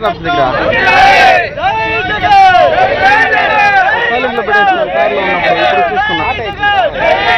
Collector office దగ్గర సైలెంట్లో పెట్టేస్తున్నారు. కార్లో ఉన్నప్పుడు ఇప్పుడు చూస్తున్నా సైలెంట్లో పెట్టేస్తున్నారు.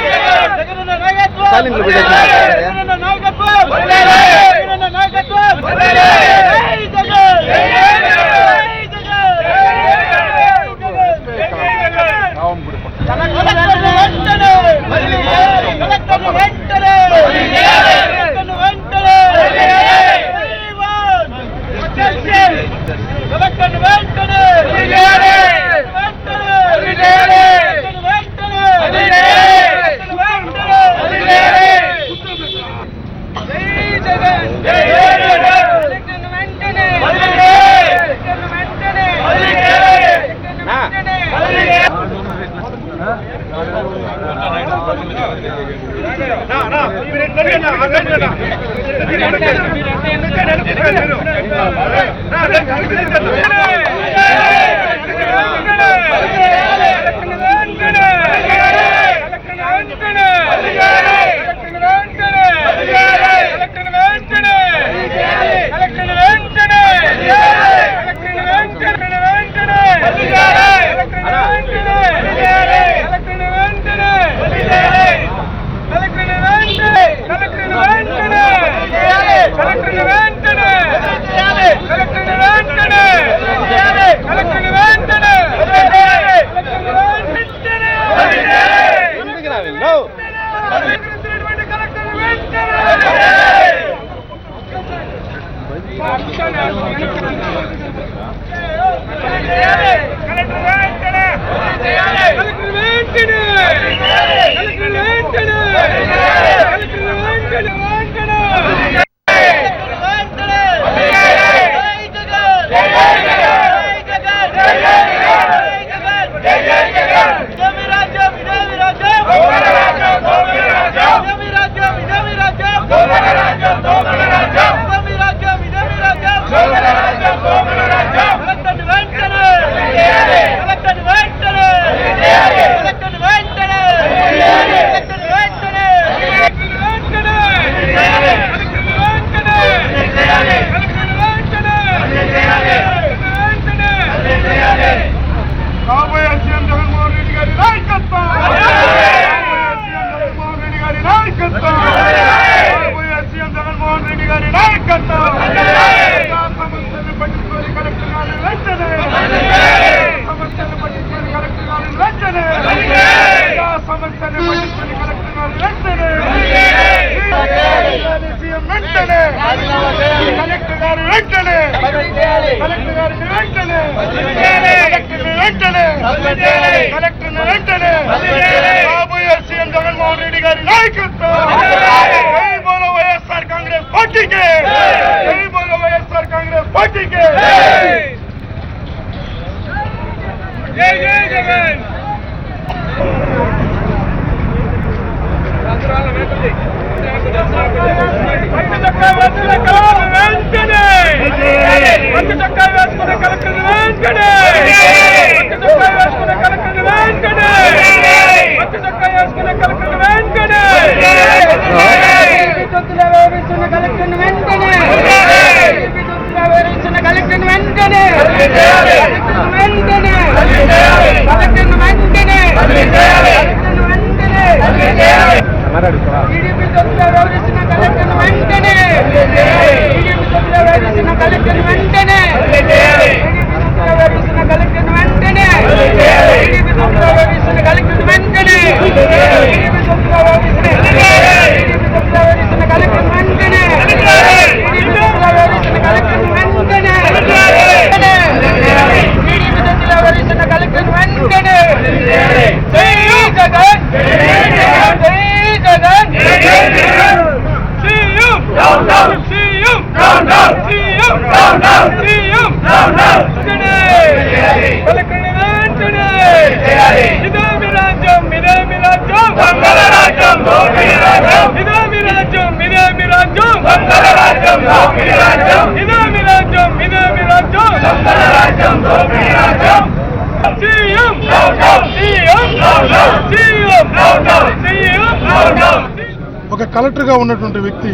ఒక కలెక్టర్గా ఉన్నటువంటి వ్యక్తి,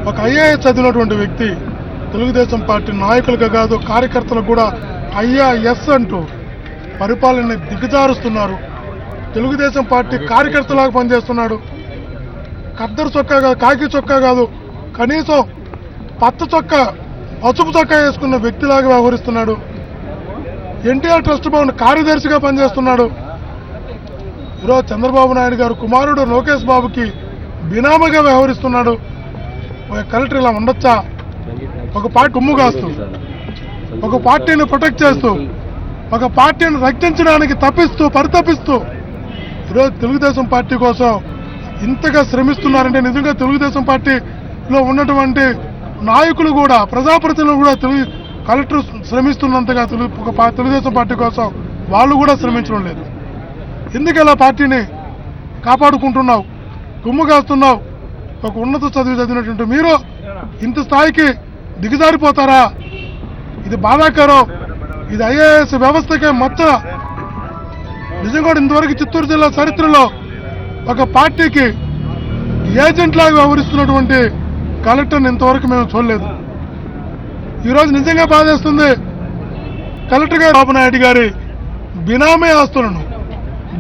ఒక ఐఏఎస్ చదివినటువంటి వ్యక్తి తెలుగుదేశం పార్టీ నాయకులుగా కాదు కార్యకర్తలకు కూడా IAS అంటూ పరిపాలనని దిగజారుస్తున్నారు. తెలుగుదేశం పార్టీ కార్యకర్తలాగా పనిచేస్తున్నాడు. ఖద్దరు చొక్కా కాదు, కాకి చొక్కా కాదు, కనీసం పచ్చ చొక్కా, పసుపు చొక్కా వేసుకున్న వ్యక్తిలాగా వ్యవహరిస్తున్నాడు. ఎన్టీఆర్ ట్రస్ట్ భవన్ కార్యదర్శిగా పనిచేస్తున్నాడు. ఈరోజు చంద్రబాబు నాయుడు గారు కుమారుడు లోకేష్ బాబుకి బినామీగా వ్యవహరిస్తున్నాడు. ఒక కలెక్టర్ ఇలా ఉండొచ్చా? ఒక పార్టీ ఉమ్ము కాస్తూ, ఒక పార్టీని ప్రొటెక్ట్ చేస్తూ, ఒక పార్టీని రక్షించడానికి పరితపిస్తూ ఈరోజు తెలుగుదేశం పార్టీ కోసం ఇంతగా శ్రమిస్తున్నారంటే నిజంగా తెలుగుదేశం పార్టీలో ఉన్నటువంటి నాయకులు కూడా, ప్రజాప్రతినిధులు కూడా కలెక్టర్ శ్రమిస్తున్నంతగా తెలుగుదేశం పార్టీ కోసం వాళ్ళు కూడా శ్రమించడం లేదు. ఎందుకు ఇలా పార్టీని కాపాడుకుంటున్నావు, గుమ్ము కాస్తున్నావు? ఒక ఉన్నత చదువు చదివినటువంటి మీరు ఇంత స్థాయికి దిగజారిపోతారా? ఇది బాధాకరం. ఇది IAS వ్యవస్థకే మచ్చ. నిజంగా ఇంతవరకు చిత్తూరు జిల్లా చరిత్రలో ఒక పార్టీకి ఏజెంట్ లాగా వ్యవహరిస్తున్నటువంటి కలెక్టర్ని ఇంతవరకు మేము చూడలేదు. ఈరోజు నిజంగా బాధేస్తుంది. కలెక్టర్ గారు చంద్రబాబు నాయుడు గారి బినామీ ఆస్తులను,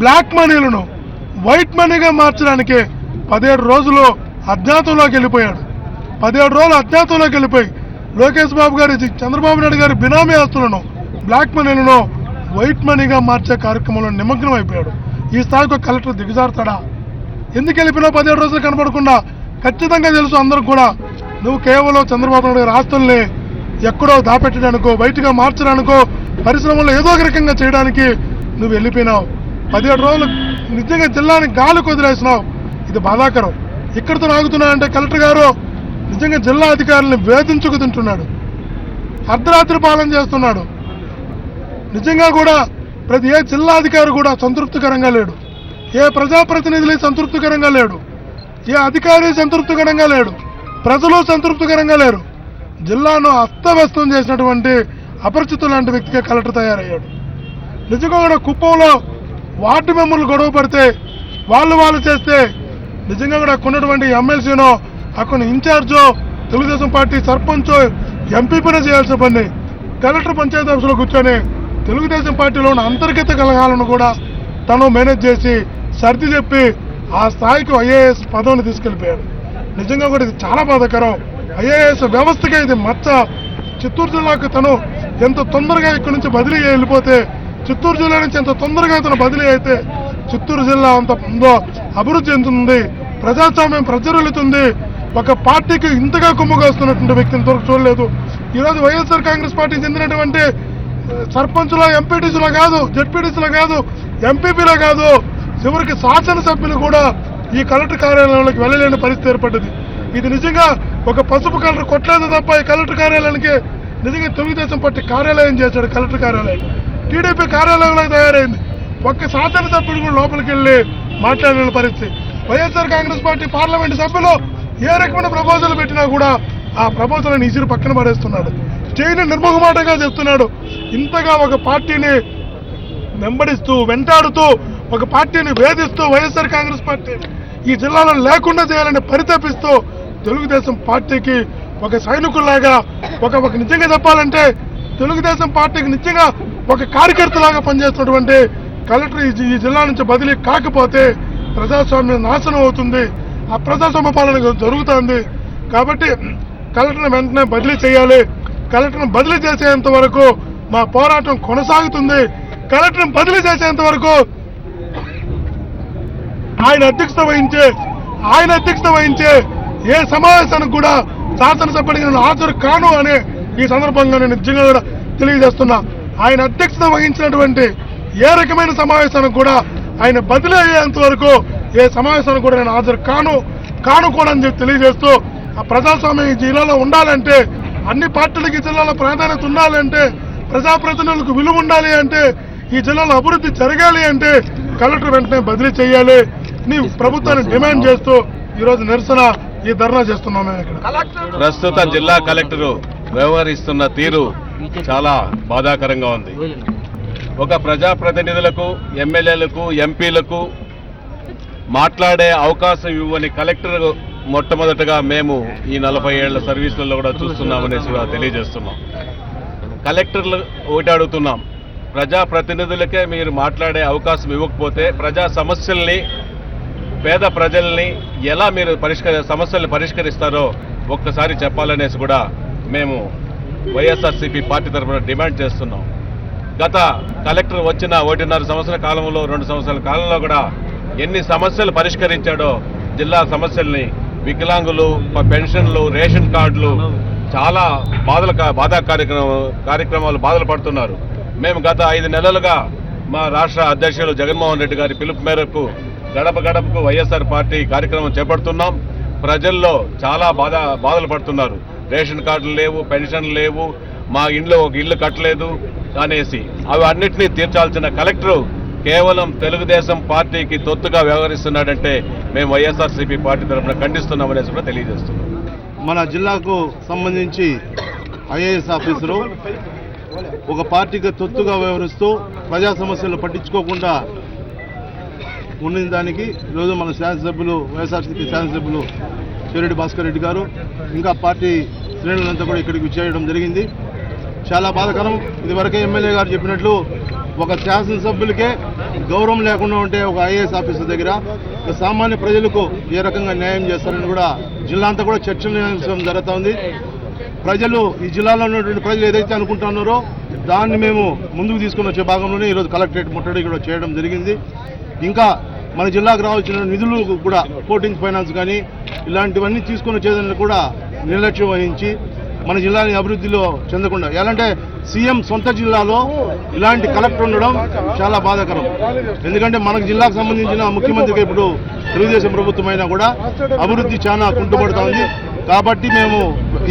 బ్లాక్ మనీలను వైట్ మనీగా మార్చడానికి 17 రోజులు అజ్ఞాతంలోకి వెళ్ళిపోయాడు. 17 రోజులు అజ్ఞాతంలోకి వెళ్ళిపోయి లోకేష్ బాబు గారి, చంద్రబాబు నాయుడు గారి బినామీ ఆస్తులను, బ్లాక్ మనీలను వైట్ మనీగా మార్చే కార్యక్రమంలో నిమగ్నం అయిపోయాడు. ఈ స్థాయికి ఒక కలెక్టర్ దిగజారుతాడా? ఎందుకు వెళ్ళిపోయినా 17 రోజులు కనపడకుండా? ఖచ్చితంగా తెలుసు అందరికి కూడా, నువ్వు కేవలం చంద్రబాబు నాయుడు గారి ఆస్తుల్ని ఎక్కడో దాపెట్టడానికో, బయటగా మార్చడానికో, పరిశ్రమలో ఏదో ఒక రకంగా చేయడానికి నువ్వు వెళ్ళిపోయినావు. 17 రోజులు నిజంగా జిల్లాని గాలికి వదిలేసినావు. ఇది బాధాకరం. ఇక్కడితో ఆగుతున్నాడంటే కలెక్టర్ గారు నిజంగా జిల్లా అధికారులను వేధించుకు తింటున్నాడు, అర్ధరాత్రి పాలన చేస్తున్నాడు. నిజంగా కూడా ఏ జిల్లా అధికారి కూడా సంతృప్తికరంగా లేడు, ఏ ప్రజాప్రతినిధులు సంతృప్తికరంగా లేడు, ఏ అధికారి సంతృప్తికరంగా లేడు, ప్రజలు సంతృప్తికరంగా లేరు. జిల్లాను అస్తవ్యస్తం చేసినటువంటి అపరిచితులు లాంటి వ్యక్తిగా కలెక్టర్ తయారయ్యాడు. నిజంగా కూడా కుప్పంలో వార్డు మెంబర్లు గొడవ పడితే వాళ్ళు చేస్తే నిజంగా కూడా ఉన్నటువంటి ఎమ్మెల్సీనో, అక్కడ ఇన్ఛార్జో, తెలుగుదేశం పార్టీ సర్పంచో, ఎంపీపీనో చేయాల్సిన పని కలెక్టర్ పంచాయతీ ఆఫీసులో కూర్చొని తెలుగుదేశం పార్టీలో ఉన్న అంతర్గత కలహాలను కూడా తను మేనేజ్ చేసి సర్ది చెప్పి ఆ స్థాయికి IAS పదవిని తీసుకెళ్లిపోయాడు. నిజంగా కూడా ఇది చాలా బాధాకరం. IAS వ్యవస్థగా ఇది మచ్చ. చిత్తూరు జిల్లాకు తను ఎంత తొందరగా ఇక్కడి నుంచి బదిలీ వెళ్ళిపోతే, చిత్తూరు జిల్లా నుంచి ఎంత తొందరగా తను బదిలీ అయితే చిత్తూరు జిల్లా అంత ఉందో అభివృద్ధి చెందుతుంది, ప్రజాస్వామ్యం ప్రజ్వరిల్లుతుంది. ఒక పార్టీకి ఇంతగా కుమ్ముగా వస్తున్నటువంటి వ్యక్తి ఇంతవరకు చూడలేదు. ఈరోజు వైఎస్ఆర్ కాంగ్రెస్ పార్టీకి చెందినటువంటి సర్పంచులో, ఎంపీటీసీలో కాదు, జెడ్పీటీసీలో కాదు, ఎంపీపీలో కాదు, చివరికి శాసనసభ్యులు కూడా ఈ కలెక్టర్ కార్యాలయంలోకి వెళ్ళలేని పరిస్థితి ఏర్పడ్డది. ఇది నిజంగా ఒక పసుపు కలర్ కొట్టలేదు తప్ప ఈ కలెక్టర్ కార్యాలయానికి నిజంగా తెలుగుదేశం పార్టీ కార్యాలయం చేశాడు. కలెక్టర్ కార్యాలయం టీడీపీ కార్యాలయంలో తయారైంది. ఒక్క శాసనసభ్యుడు కూడా లోపలికి వెళ్ళి మాట్లాడిన పరిస్థితి. వైఎస్ఆర్ కాంగ్రెస్ పార్టీ పార్లమెంటు సభ్యులు ఏ రకమైన ప్రపోజల్ పెట్టినా కూడా ఆ ప్రపోజల్ని ఇసిరి పక్కన పడేస్తున్నాడు. స్టేని నిర్మోహమాటంగా చెప్తున్నాడు. ఇంతగా ఒక పార్టీని వెంటాడుతూ ఒక పార్టీని వేధిస్తూ వైఎస్ఆర్ కాంగ్రెస్ పార్టీ ఈ జిల్లాలో లేకుండా చేయాలని పరితపిస్తూ తెలుగుదేశం పార్టీకి ఒక సైనికుల్లాగా, ఒక నిజంగా చెప్పాలంటే తెలుగుదేశం పార్టీకి నిజంగా ఒక కార్యకర్తలాగా పనిచేస్తున్నటువంటి కలెక్టర్ ఈ జిల్లా నుంచి బదిలీ కాకపోతే ప్రజాస్వామ్యం నాశనం అవుతుంది, ఆ ప్రజాస్వామ్య పాలన జరుగుతుంది. కాబట్టి కలెక్టర్ని వెంటనే బదిలీ చేయాలి. కలెక్టర్ని బదిలీ చేసేంత వరకు మా పోరాటం కొనసాగుతుంది. కలెక్టర్ని బదిలీ చేసేంత వరకు ఆయన అధ్యక్షత వహించే ఏ సమావేశానికి కూడా శాసనసభ్యుడికి నేను హాజరు కాను అని ఈ సందర్భంగా నేను నిజంగా కూడా తెలియజేస్తున్నా. ఆయన అధ్యక్షత వహించినటువంటి ఏ రకమైన సమావేశానికి కూడా ఆయన బదిలీ అయ్యేంత వరకు ఏ సమావేశానికి కూడా నేను హాజరు కాను కూడా అని చెప్పి తెలియజేస్తూ, ఆ ప్రజాస్వామ్యం ఈ జిల్లాలో ఉండాలంటే, అన్ని పార్టీలకి జిల్లాలో ప్రాధాన్యత ఉండాలంటే, ప్రజాప్రతినిధులకు విలువ ఉండాలి అంటే, ఈ జిల్లాలో అభివృద్ధి జరగాలి అంటే కలెక్టర్ వెంటనే బదిలీ చేయాలి ని ప్రభుత్వాన్ని డిమాండ్ చేస్తూ ఈరోజు నిరసన ఈ ధర్నా చేస్తున్నాం. మేము ఇక్కడ ప్రస్తుత జిల్లా కలెక్టరు వ్యవహరిస్తున్న తీరు చాలా బాధాకరంగా ఉంది. ఒక ప్రజాప్రతినిధులకు, ఎమ్మెల్యేలకు, ఎంపీలకు మాట్లాడే అవకాశం ఇవ్వని కలెక్టర్ మొట్టమొదటగా మేము ఈ 40 ఏళ్ల సర్వీసులలో కూడా చూస్తున్నామనేసి కూడా తెలియజేస్తున్నాం. కలెక్టర్లు ఒకటి అడుగుతున్నాం, ప్రజాప్రతినిధులకే మీరు మాట్లాడే అవకాశం ఇవ్వకపోతే ప్రజా సమస్యల్ని, పేద ప్రజల్ని ఎలా మీరు సమస్యల్ని పరిష్కరిస్తారో ఒక్కసారి చెప్పాలనేసి కూడా మేము వైఎస్ఆర్సీపీ పార్టీ తరఫున డిమాండ్ చేస్తున్నాం. గత కలెక్టర్ వచ్చిన 1.5 సంవత్సరాల కాలంలో, 2 సంవత్సరాల కాలంలో కూడా ఎన్ని సమస్యలు పరిష్కరించాడో, జిల్లా సమస్యల్ని, వికలాంగులు, పెన్షన్లు, రేషన్ కార్డులు, చాలా బాధా కార్యక్రమాలు బాధలు పడుతున్నారు. మేము గత 5 నెలలుగా మా రాష్ట్ర అధ్యక్షులు జగన్మోహన్ రెడ్డి గారి పిలుపు మేరకు గడప గడపకు వైఎస్ఆర్ పార్టీ కార్యక్రమం చేపడుతున్నాం. ప్రజల్లో చాలా బాధలు పడుతున్నారు. రేషన్ కార్డులు లేవు, పెన్షన్లు లేవు, మా ఇంట్లో ఒక ఇల్లు కట్టలేదు అనేసి అవి అన్నింటినీ తీర్చాల్సిన కలెక్టరు కేవలం తెలుగుదేశం పార్టీకి తొత్తుగా వ్యవహరిస్తున్నాడంటే మేము వైఎస్ఆర్సీపీ పార్టీ తరఫున ఖండిస్తున్నామనేసి కూడా తెలియజేస్తున్నాం. మన జిల్లాకు సంబంధించి ఐఏఎస్ ఆఫీసరు ఒక పార్టీకి తొత్తుగా వ్యవహరిస్తూ ప్రజా సమస్యలు పట్టించుకోకుండా ఉన్న దానికి ఈరోజు మన శాసనసభ్యులు, వైఎస్ఆర్సీపీ శాసనసభ్యులు చెవిరెడ్డి భాస్కర్ రెడ్డి గారు ఇంకా పార్టీ శ్రేణులంతా కూడా ఇక్కడికి విచ్చేయడం జరిగింది. చాలా బాధాకరం. ఇదివరకే ఎమ్మెల్యే గారు చెప్పినట్లు ఒక శాసనసభ్యులకే గౌరవం లేకుండా ఉంటే ఒక ఐఏఎస్ ఆఫీసర్ దగ్గర సామాన్య ప్రజలకు ఏ రకంగా న్యాయం చేస్తారని కూడా జిల్లా అంతా కూడా చర్చనీయాంశం జరుగుతూ ఉంది. ప్రజలు, ఈ జిల్లాలో ఉన్నటువంటి ప్రజలు ఏదైతే అనుకుంటున్నారో దాన్ని మేము ముందుకు తీసుకుని వచ్చే భాగంలోనే ఈరోజు కలెక్టరేట్ ముట్టడి కూడా చేయడం జరిగింది. ఇంకా మన జిల్లాకు రావాల్సిన నిధులు కూడా పోర్టింగ్ ఫైనాన్స్ కానీ ఇలాంటివన్నీ తీసుకుని వచ్చేదాన్ని కూడా నిర్లక్ష్యం వహించి మన జిల్లాని అభివృద్ధిలో చెందకుండా, ఎలాంటే సీఎం సొంత జిల్లాలో ఇలాంటి కలెక్టర్ ఉండడం చాలా బాధాకరం. ఎందుకంటే మనకు జిల్లాకు సంబంధించిన ముఖ్యమంత్రికి ఇప్పుడు తెలుగుదేశం ప్రభుత్వం అయినా కూడా అభివృద్ధి చాలా కుంటుపడుతూ ఉంది. కాబట్టి మేము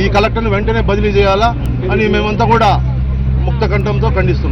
ఈ కలెక్టర్ని వెంటనే బదిలీ చేయాలా అని మేమంతా కూడా ముక్త కంఠంతో ఖండిస్తున్నాం.